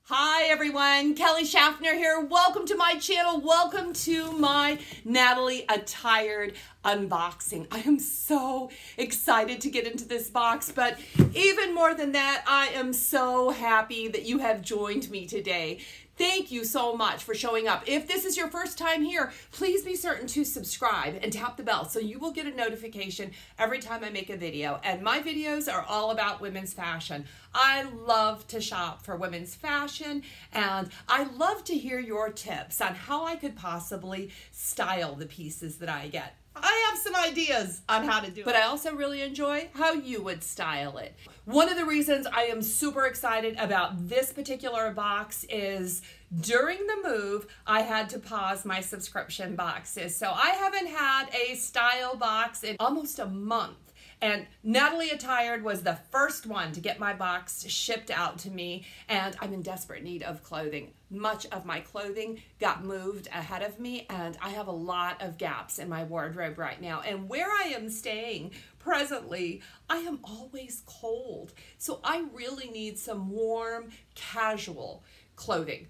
Hi everyone, Kelly Shaffner here. Welcome to my channel. Welcome to my Natalie Attired unboxing. I am so excited to get into this box, but even more than that, I am so happy that you have joined me today. Thank you so much for showing up. If this is your first time here, please be certain to subscribe and tap the bell so you will get a notification every time I make a video. And my videos are all about women's fashion. I love to shop for women's fashion, and I love to hear your tips on how I could possibly style the pieces that I get. I have some ideas on how to do it, but I also really enjoy how you would style it. One of the reasons I am super excited about this particular box is during the move, I had to pause my subscription boxes. So I haven't had a style box in almost a month. And Natalie Attired was the first one to get my box shipped out to me, and I'm in desperate need of clothing. Much of my clothing got moved ahead of me, and I have a lot of gaps in my wardrobe right now. And where I am staying presently, I am always cold. So I really need some warm, casual clothing.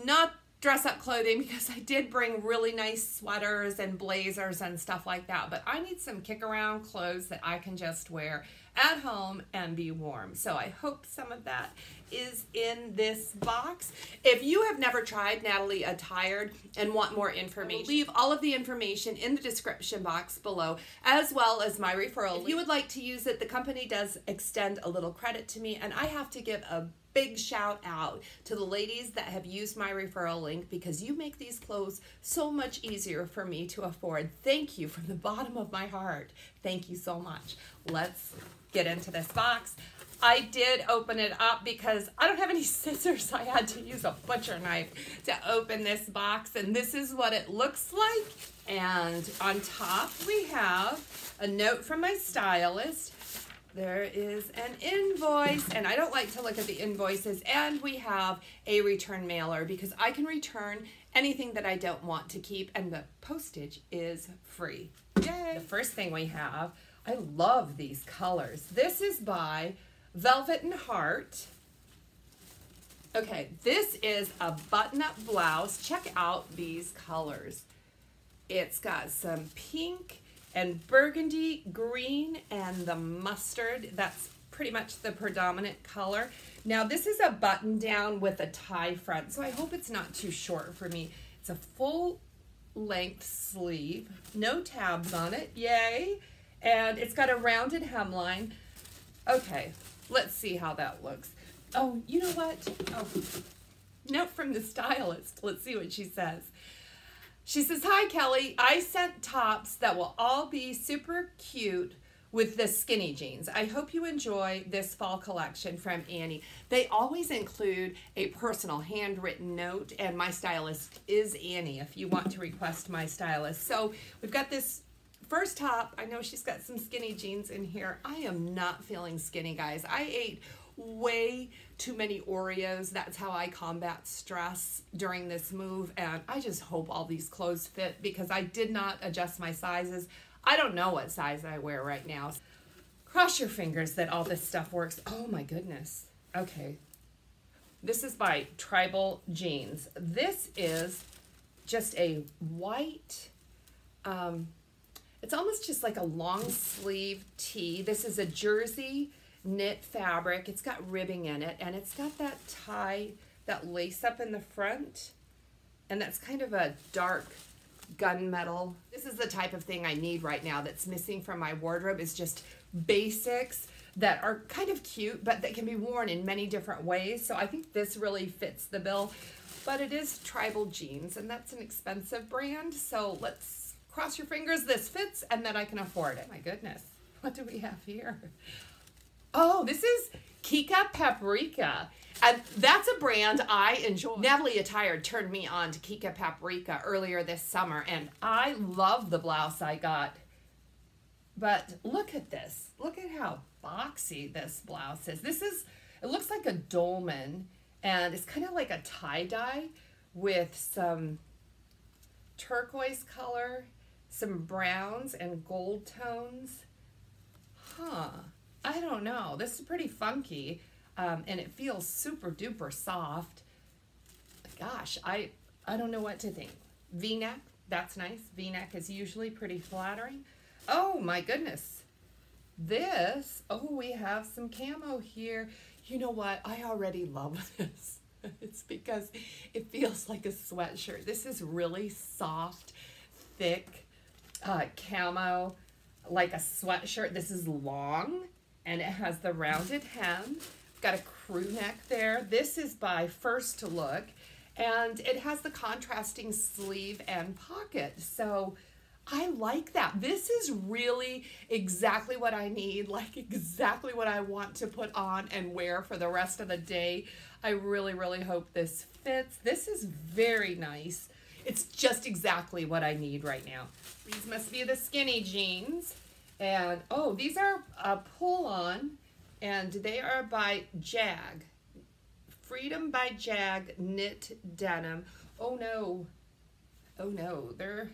Not dress-up clothing, because I did bring really nice sweaters and blazers and stuff like that, but I need some kick-around clothes that I can just wear at home and be warm. So I hope some of that is in this box. If you have never tried Natalie Attired and want more information, I'll leave all of the information in the description box below, as well as my referral. If you would like to use it, the company does extend a little credit to me, and I have to give a big shout out to the ladies that have used my referral link, because you make these clothes so much easier for me to afford. Thank you from the bottom of my heart. Thank you so much. Let's get into this box. I did open it up because I don't have any scissors. I had to use a butcher knife to open this box, and this is what it looks like. And on top we have a note from my stylist. There is an invoice, and I don't like to look at the invoices, and we have a return mailer because I can return anything that I don't want to keep, and the postage is free. Yay! The first thing we have, I love these colors. This is by Velvet and Heart. Okay, this is a button-up blouse. Check out these colors. It's got some pink and burgundy, green, and the mustard. That's pretty much the predominant color. Now this is a button down with a tie front, so I hope it's not too short for me. It's a full length sleeve, no tabs on it, yay. And it's got a rounded hemline. Okay, let's see how that looks. Oh, you know what? Oh, note from the stylist. Let's see what she says. She says, "Hi, Kelly. I sent tops that will all be super cute with the skinny jeans. I hope you enjoy this fall collection from Annie." They always include a personal handwritten note, and my stylist is Annie if you want to request my stylist. So we've got this first top. I know she's got some skinny jeans in here. I am not feeling skinny, guys. I ate way too many Oreos. That's how I combat stress during this move, and I just hope all these clothes fit because I did not adjust my sizes. I don't know what size I wear right now. Cross your fingers that all this stuff works. Oh my goodness. Okay. This is by Tribal Jeans. This is just a white, it's almost just like a long sleeve tee. This is a jersey knit fabric. It's got ribbing in it, and it's got that tie, that lace up in the front, and that's kind of a dark gunmetal. This is the type of thing I need right now that's missing from my wardrobe, is just basics that are kind of cute, but that can be worn in many different ways. So I think this really fits the bill, but it is Tribal Jeans, and that's an expensive brand. So let's cross your fingers this fits and that I can afford it. My goodness, what do we have here? Oh, this is Kike Paprika, and that's a brand I enjoy. Natalie Attired turned me on to Kike Paprika earlier this summer, and I love the blouse I got. But look at this. Look at how boxy this blouse is. It looks like a dolman, and it's kind of like a tie-dye with some turquoise color, some browns and gold tones. Huh. I don't know. This is pretty funky, and it feels super duper soft. gosh, I don't know what to think. V-neck, that's nice. V-neck is usually pretty flattering. Oh my goodness. This, oh, we have some camo here. You know what? I already love this. It's because it feels like a sweatshirt. This is really soft, thick camo, like a sweatshirt. This is long, and it has the rounded hem. It's got a crew neck there. This is by First Look, and it has the contrasting sleeve and pocket. So I like that. This is really exactly what I need, like exactly what I want to put on and wear for the rest of the day. I really, really hope this fits. This is very nice. It's just exactly what I need right now. These must be the skinny jeans. And, oh, these are a pull-on, and they are by Jag. Freedom by Jag knit denim. Oh, no. Oh, no. They're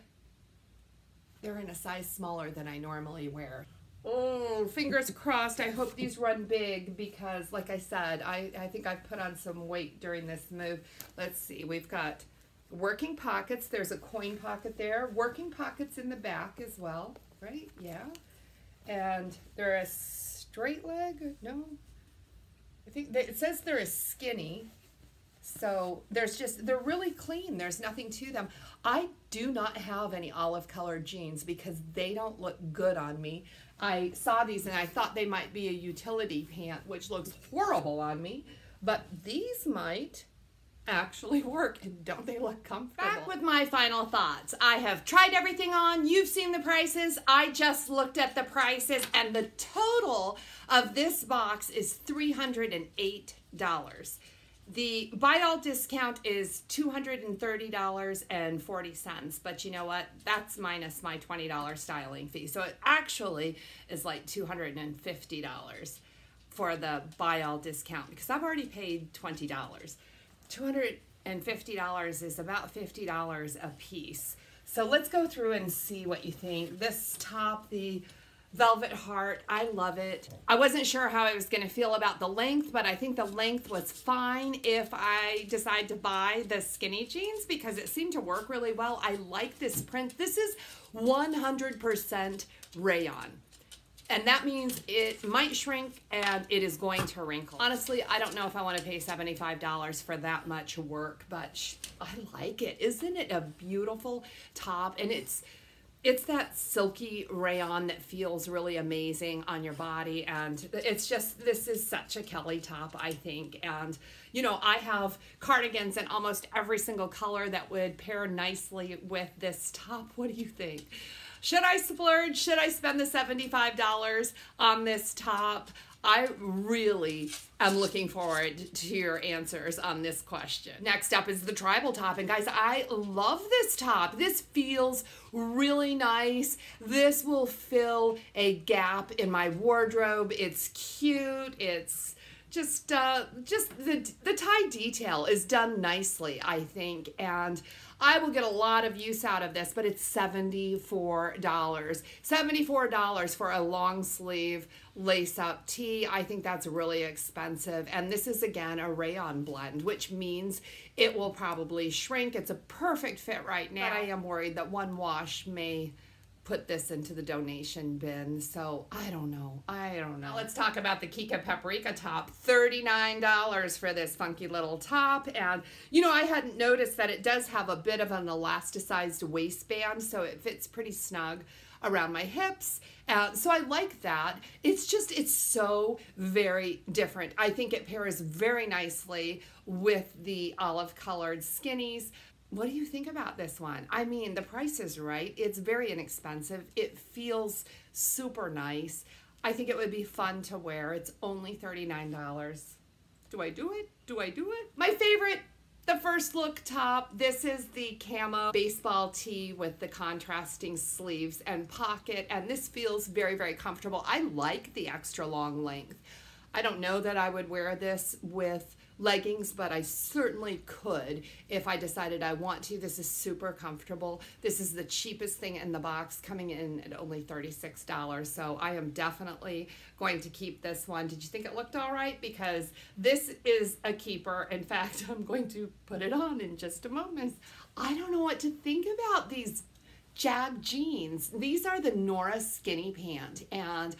in a size smaller than I normally wear. Oh, fingers crossed. I hope these run big because, like I said, I think I've put on some weight during this move. Let's see. We've got working pockets. There's a coin pocket there. Working pockets in the back as well, right? Yeah. And they're a straight leg. No. I think it says they're a skinny. So they're really clean. There's nothing to them. I do not have any olive colored jeans because they don't look good on me. I saw these and I thought they might be a utility pant, which looks horrible on me, but these might actually work, and don't they look comfortable? Back with my final thoughts. I have tried everything on. You've seen the prices. I just looked at the prices, and the total of this box is $308. The buy all discount is $230.40, but you know what? That's minus my $20 styling fee. So it actually is like $250 for the buy all discount because I've already paid $20. $250 is about $50 a piece. So let's go through and see what you think. This top, the Velvet Heart, I love it. I wasn't sure how I was going to feel about the length, but I think the length was fine if I decide to buy the skinny jeans because it seemed to work really well. I like this print. This is 100% rayon. And that means it might shrink and it is going to wrinkle. Honestly, I don't know if I want to pay $75 for that much work, but I like it. Isn't it a beautiful top? And it's that silky rayon that feels really amazing on your body. And it's just, this is such a Kelly top, I think. And, you know, I have cardigans in almost every single color that would pair nicely with this top. What do you think? Should I splurge? Should I spend the $75 on this top? I really am looking forward to your answers on this question. Next up is the tribal top. And guys, I love this top. This feels really nice. This will fill a gap in my wardrobe. It's cute. It's just the tie detail is done nicely, I think. And I will get a lot of use out of this, but it's $74. $74 for a long sleeve lace-up tee. I think that's really expensive. And this is, again, a rayon blend, which means it will probably shrink. It's a perfect fit right now. But I am worried that one wash may put this into the donation bin. So I don't know. Now let's talk about the Kike Paprika top. $39 for this funky little top. And you know, I hadn't noticed that it does have a bit of an elasticized waistband, so it fits pretty snug around my hips. So I like that. It's so very different. I think it pairs very nicely with the olive colored skinnies. What do you think about this one? I mean, the price is right. It's very inexpensive. It feels super nice. I think it would be fun to wear. It's only $39. Do I do it? Do I do it? My favorite, the First Look top. This is the camo baseball tee with the contrasting sleeves and pocket, and this feels very, very comfortable. I like the extra long length. I don't know that I would wear this with leggings, but I certainly could if I decided I want to. This is super comfortable. This is the cheapest thing in the box, coming in at only $36. So I am definitely going to keep this one. Did you think it looked all right? Because this is a keeper. In fact, I'm going to put it on in just a moment. I don't know what to think about these Jag jeans. These are the Nora skinny pant, and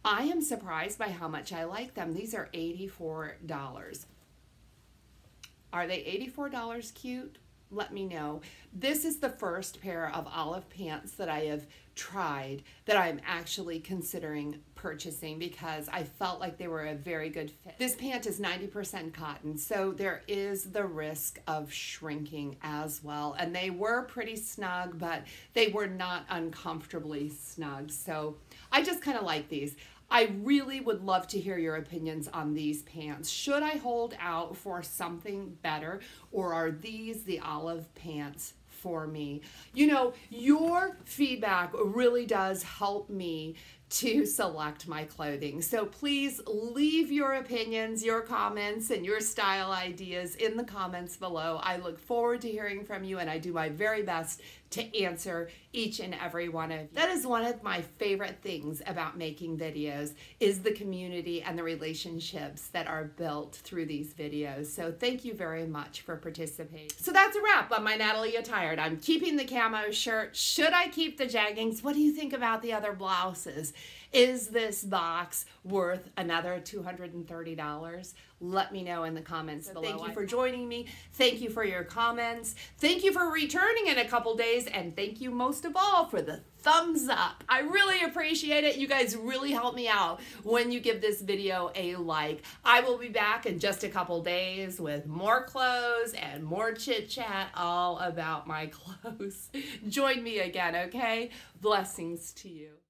I am surprised by how much I like them. These are $84. Are they $84 cute? Let me know. This is the first pair of olive pants that I have tried that I'm actually considering purchasing because I felt like they were a very good fit. This pant is 90% cotton, so there is the risk of shrinking as well. And they were pretty snug, but they were not uncomfortably snug. So I just kind of like these. I really would love to hear your opinions on these pants. Should I hold out for something better, or are these the olive pants for me? You know, your feedback really does help me to select my clothing. So please leave your opinions, your comments, and your style ideas in the comments below. I look forward to hearing from you, and I do my very best to answer each and every one of you. That is one of my favorite things about making videos, is the community and the relationships that are built through these videos. So thank you very much for participating. So that's a wrap on my Natalie Attired. I'm keeping the camo shirt. Should I keep the jeggings? What do you think about the other blouses? Is this box worth another $230? Let me know in the comments below. Thank you for joining me. Thank you for your comments. Thank you for returning in a couple days. And thank you most of all for the thumbs up. I really appreciate it. You guys really help me out when you give this video a like. I will be back in just a couple days with more clothes and more chit chat all about my clothes. Join me again, okay? Blessings to you.